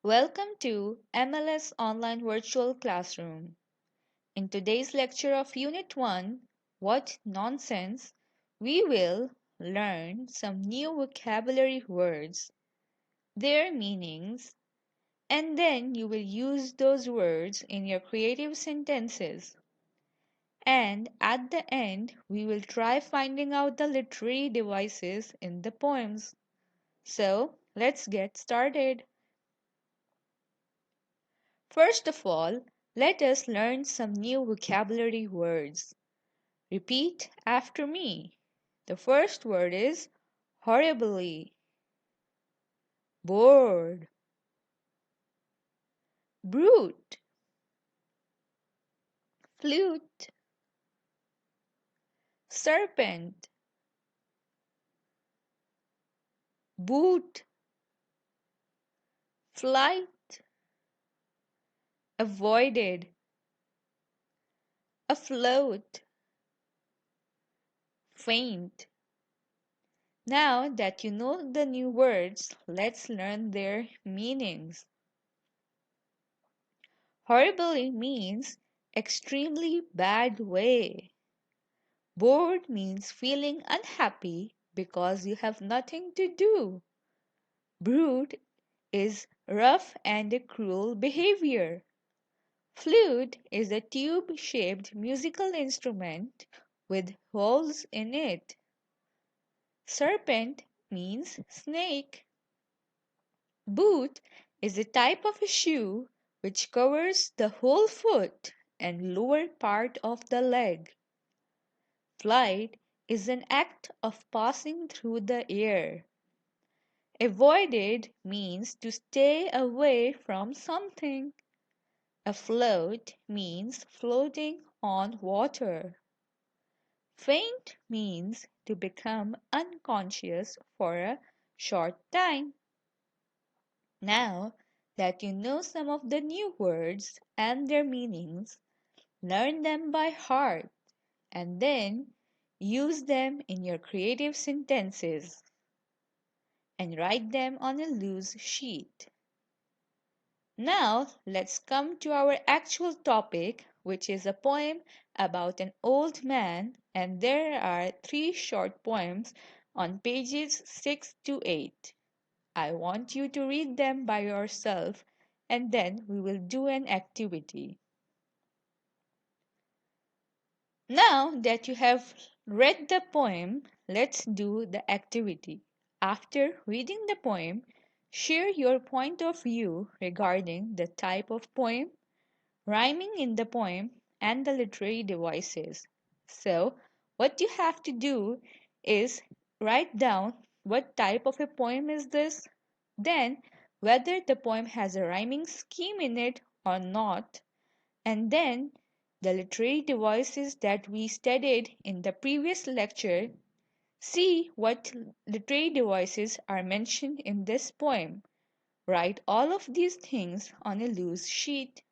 Welcome to MLS Online Virtual Classroom. In today's lecture of Unit 1, What Nonsense, we will learn some new vocabulary words, their meanings, and then you will use those words in your creative sentences. And at the end, we will try finding out the literary devices in the poems. So, let's get started. First of all, let us learn some new vocabulary words. Repeat after me. The first word is horribly, bored, brute, flute, serpent, boot, flight, avoided, afloat, faint. Now that you know the new words, let's learn their meanings. Horribly means extremely bad way. Bored means feeling unhappy because you have nothing to do. Brute is rough and cruel behavior. Flute is a tube shaped musical instrument with holes in it. Serpent means snake. Boot is a type of a shoe which covers the whole foot and lower part of the leg. Flight is an act of passing through the air. Avoided means to stay away from something. Afloat means floating on water. Faint means to become unconscious for a short time. Now that you know some of the new words and their meanings, learn them by heart and then use them in your creative sentences and write them on a loose sheet. Now let's come to our actual topic, which is a poem about an old man, and there are three short poems on pages 6 to 8. I want you to read them by yourself and then we will do an activity. Now that you have read the poem, let's do the activity. After reading the poem, share your point of view regarding the type of poem, rhyming in the poem, and the literary devices. So, what you have to do is write down what type of a poem is this, then whether the poem has a rhyming scheme in it or not, and then the literary devices that we studied in the previous lecture. See what literary devices are mentioned in this poem. Write all of these things on a loose sheet.